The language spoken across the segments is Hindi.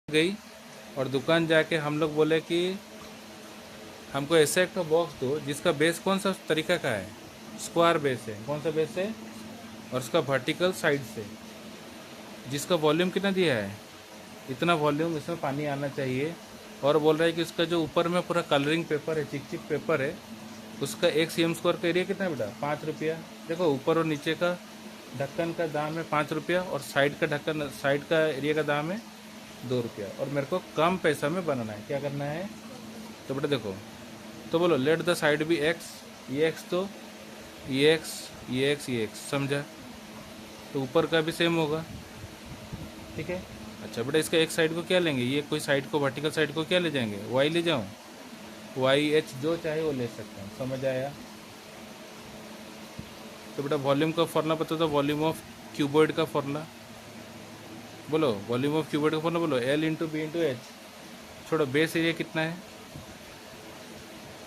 गई और दुकान जाके हम लोग बोले कि हमको ऐसा एक बॉक्स दो जिसका बेस कौन सा तरीका का है, स्क्वायर बेस है। कौन सा बेस है? और उसका वर्टिकल साइड से, जिसका वॉल्यूम कितना दिया है, इतना वॉल्यूम इसमें पानी आना चाहिए। और बोल रहा है कि उसका जो ऊपर में पूरा कलरिंग पेपर है, चिक चिक पेपर है, उसका 1 cm² का एरिया कितना है बेटा? 5 रुपया। देखो ऊपर और नीचे का ढक्कन का दाम है 5 रुपया और साइड का ढक्कन, साइड का एरिया का दाम है 2 रुपया। और मेरे को कम पैसा में बनाना है। क्या करना है? तो बेटा देखो, तो बोलो let the side be x. ये एक्स, तो ये एक्स, ये एक्स, ये एक्स, समझा? तो ऊपर का भी सेम होगा, ठीक है। अच्छा बेटा, इसका एक साइड को क्या लेंगे? ये कोई साइड को, वर्टिकल साइड को क्या ले जाएंगे? वाई ले जाऊँ? वाई एच जो चाहे वो ले सकते हैं। समझ आया? तो बेटा वॉल्यूम का फॉर्मूला पता था, वॉल्यूम ऑफ क्यूबॉइड का फॉर्मूला बोलो। वॉल्यूम ऑफ क्यूबॉइड का फॉर्मूला बोलो, l into b into h. छोड़ो, बेस एरिया कितना है?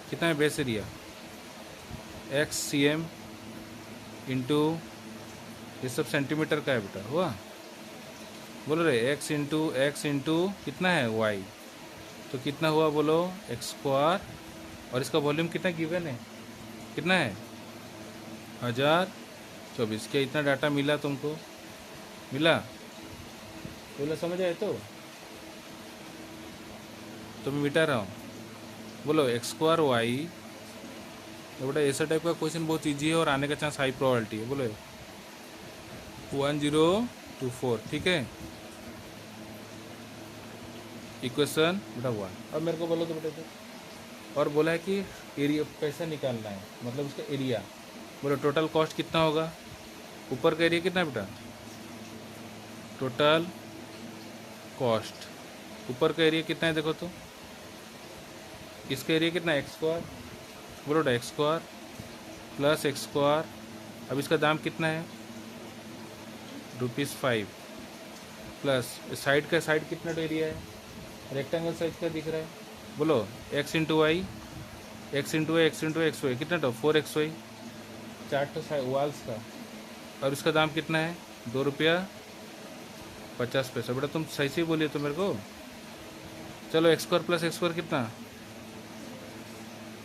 कितना है base area? X c m into, ये सब सेंटीमीटर का है बेटा, हुआ? बोलो रे, एक्स इंटू कितना है? वाई। तो कितना हुआ बोलो? X square. और इसका वॉल्यूम कितना गिवन है? कितना है? 1024। क्या इतना डाटा मिला तुमको? मिला? बोलो समझ आए? तो मैं मिटा रहा हूँ। बोलो एक्स स्क्वायर वाई। तो बेटा ऐसा टाइप का क्वेश्चन बहुत ईजी है और आने का चांस हाई प्रोबेबिलिटी है। बोलो 1024, ठीक है। इक्वेशन बेटा 1। अब मेरे को बोलो तो बेटा तो, और बोला है कि एरिया पैसा निकालना है, मतलब उसका एरिया। बोलो टोटल कॉस्ट कितना होगा? ऊपर का एरिया कितना है बेटा? टोटल कॉस्ट, ऊपर का एरिया कितना है देखो तो? इसका एरिया कितना है? X square. बोलो बेटा x square plus x square. अब इसका दाम कितना है? ₹5 प्लस साइड का, साइड कितना एरिया है? रेक्टेंगल साइज का दिख रहा है। बोलो x into y, x into y, x into x y, कितना तो 4xy, चार्ट तो वाल्स का। और इसका दाम कितना है? ₹2.50। बेटा तुम सही से बोलिए तो मेरे को। चलो x square plus x square कितना?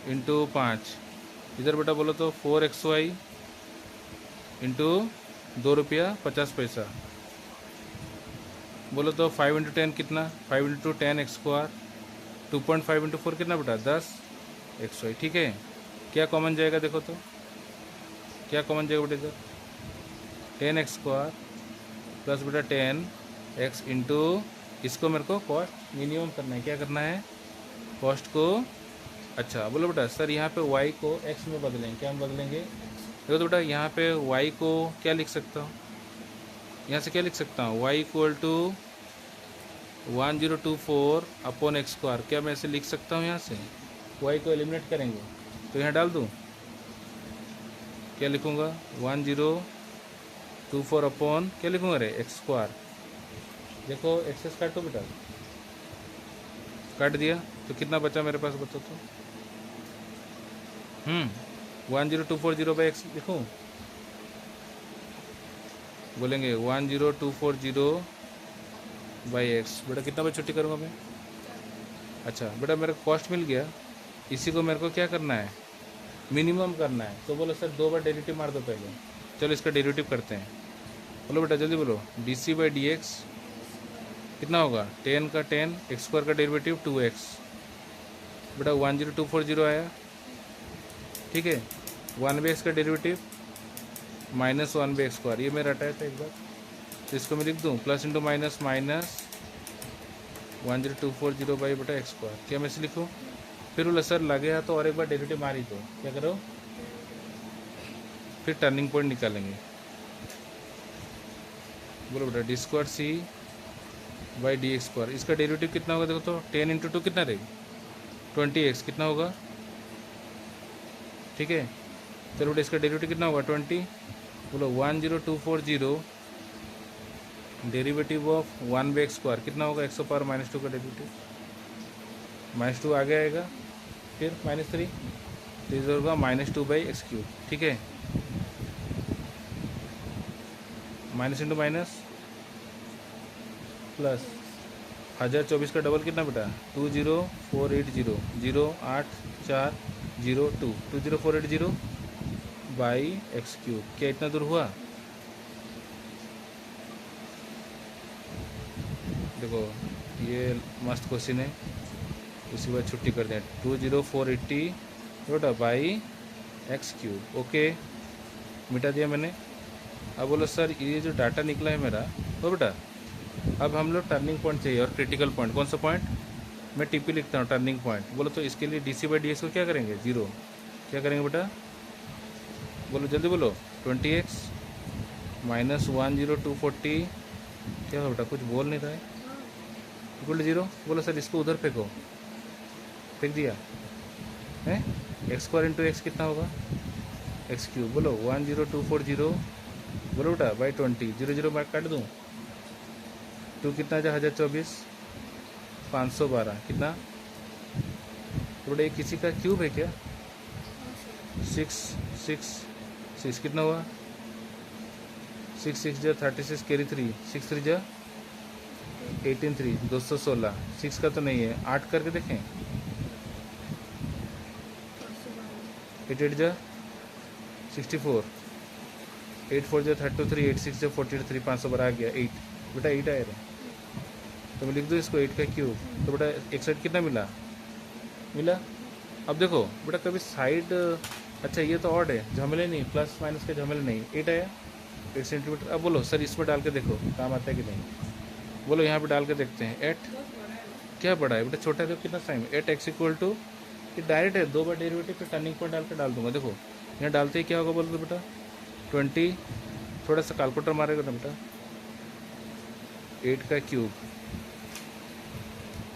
इंटू 5। इधर बेटा बोलो तो 4xy इंटू ₹2.50। बोलो तो 5 इंटू 10 कितना? 5 इंटू 10 एक्स स्क्वायर। 2.5 इंटू 4 कितना बेटा? 10xy, ठीक है। क्या कॉमन जाएगा देखो तो? क्या कॉमन जाएगा बेटा इधर? 10x स्क्वायर प्लस बेटा 10x इंटू, इसको मेरे को कॉस्ट मिनिमम करना है। क्या करना है? कॉस्ट को। अच्छा बोलो बेटा सर यहाँ पे y को x में बदलेंगे। क्या हम बदलेंगे? देखो तो बेटा यहाँ पे y को क्या लिख सकता हूँ? यहाँ से क्या लिख सकता हूँ? y equal to 1024 upon x square. क्या मैं ऐसे लिख सकता हूँ? यहाँ से y को एलिमिनेट करेंगे तो यहाँ डाल दूँ। क्या लिखूँगा? 1024 अपॉन क्या लिखूँगा रे? X square. देखो एक्सेस काटो बेटा, काट दिया तो कितना बचा मेरे पास बता तो? 10240/x लिखूँ? बोलेंगे 10240/x। बेटा कितना बार छुट्टी करूँगा मैं? अच्छा बेटा मेरे को कॉस्ट मिल गया, इसी को मेरे को क्या करना है? मिनिमम करना है। तो बोलो सर 2 बार डेरिवेटिव मार दो पहले। चलो इसका डेरिवेटिव करते हैं। बोलो बेटा जल्दी बोलो। dc/dx कितना होगा? 10 का 10, एक्स स्क्वायर का डेरिवेटिव 2x। बेटा 10240 आया, ठीक है। 1/x का डेरिवेटिव -1/x स्क्वायर, ये मेरा हटाया था एक बार, तो इसको मैं लिख दूँ प्लस इंटू माइनस माइनस 10240 बेटा एक्स स्क्वायर। क्या मैं इसे लिखूँ? फिर बोला सर लगे है तो और एक बार डेरिवेटिव मारी तो क्या करो? फिर टर्निंग पॉइंट निकालेंगे। बोलो बेटा d²c/dx²। इसका डेरिवेटिव कितना होगा देखो तो? 10 इंटू 2 कितना रहेगा? 20x। कितना होगा? ठीक है। चलो बेटा इसका डेरिवेटिव कितना होगा? 20। बोलो 10240 डेरिवेटिव ऑफ 1/x² कितना होगा? x⁻−2 का डेरिवेटिव, -2 आगे आएगा, फिर -3, तो इधर होगा -2/x³, ठीक है। माइनस इंटू माइनस प्लस 1024 का डबल कितना बेटा 20480 20480 बाई एक्स क्यूब। क्या इतना दूर हुआ? देखो ये मस्त क्वेश्चन है, उसके बाद छुट्टी कर दें। 20480 बेटा बाई एक्स क्यूब। ओके मिटा दिया मैंने। अब बोलो सर ये जो डाटा निकला है मेरा वो बेटा, अब हम लोग टर्निंग पॉइंट चाहिए और क्रिटिकल पॉइंट। कौन सा पॉइंट? मैं टीपी लिखता हूँ टर्निंग पॉइंट। बोलो तो इसके लिए डीसी बाई डीएक्स को क्या करेंगे? 0। क्या करेंगे बेटा? बोलो जल्दी बोलो। 20x माइनस 10240 क्या हो बेटा? कुछ बोल नहीं रहा है। Equal to 0। बोलो सर इसको उधर फेंको। फेंक दिया है। एक्स स्क्वायर इंटू एक्स कितना होगा? X cube. बोलो 10240 बोलो बेटा बाई 20। 0 0 मैं काट दूँ। 2 कितना जा 1024 512 कितना? तो बेटा ये किसी का क्यूब है क्या? 6 6 6 कितना हुआ? 6 6 जा 36 कैरी 3 6 3 जा 18 3 216। 6 का तो नहीं है, 8 करके देखें। 8 8 जा 64 8 4 जा 33 8 6 जा 43 512 आ गया 8। बेटा 8 आया रहे तो मैं लिख दूँ इसको 8 का क्यूब। तो बेटा एक साइड कितना मिला? अब देखो बेटा कभी साइड, अच्छा ये तो ऑड है, झमेले नहीं, प्लस माइनस के झमेले नहीं। 8 आया 8 सेंटीमीटर। अब बोलो सर इसमें डाल के देखो काम आता है कि नहीं। बोलो यहाँ पे डाल के देखते हैं। 8 क्या बड़ा है बेटा? छोटा है तो कितना टाइम? 8 एक्स इक्वल टू, ये डायरेक्ट है, 2 बार डेरिवेटिव पे टर्निंग पॉइंट डाल के डाल दूंगा। देखो यहाँ डालते ही क्या होगा बोलो तो बेटा 20। थोड़ा सा कैलकुलेटर मारेगा ना बेटा। 8 का क्यूब,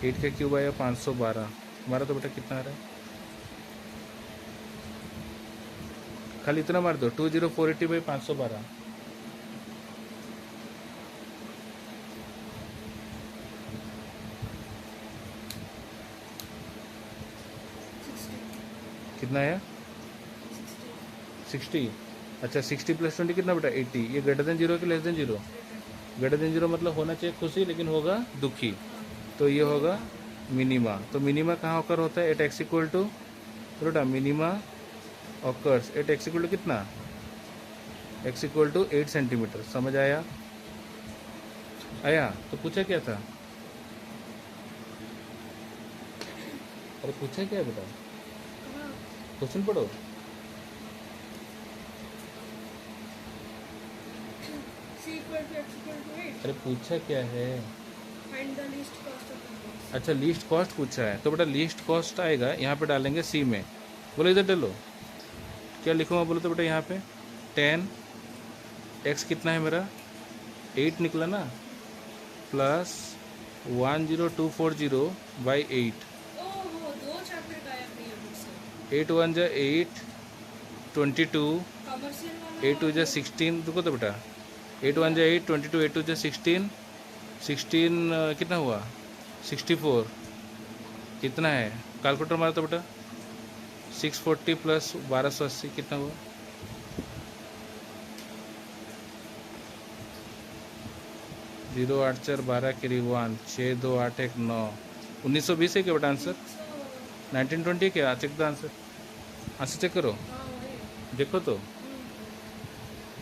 8 का क्यूब आया 512। हमारा तो बेटा कितना आ रहा है? खाली इतना मार दो 20480 बाई 512। कितना है? 60। अच्छा 60 प्लस 20 कितना बेटा 80। ये ग्रेटर देन 0 कि लेस देन 0? ग्रेटर देन 0 मतलब होना चाहिए खुशी लेकिन होगा दुखी, तो ये होगा मिनिमा। तो मिनिमा कहाँ होकर होता है? एट एक्स इक्वल टू बेटा minima occurs at x equal to कितना? X equal to 8 centimetre. समझ आया? तो पूछा क्या था? अरे पूछा क्या बेटा? क्वेश्चन पढ़ो। अरे पूछा क्या है? अच्छा लीस्ट कॉस्ट पूछा है, तो बेटा लीस्ट कॉस्ट आएगा यहाँ पे डालेंगे सी में। बोलो इधर डालो। क्या लिखूँगा बोलो तो बेटा यहाँ पे 10 एक्स कितना है मेरा 8 निकला ना, प्लस 10240 बाई 8। 8 1 जा 8 22 8 2 जा 16। रुको तो बेटा 8 1 जा 8 22 8 2 जा 16 16 कितना हुआ 64। कितना है? कैलकुलेटर मारा तो बेटा 640 प्लस 1280 कितना हुआ? 0 8 4 12 के 1 6 2 8 1 9 1920 है क्या बेटा आंसर? 1920 क्या? Check the answer. Answer check करो, देखो तो।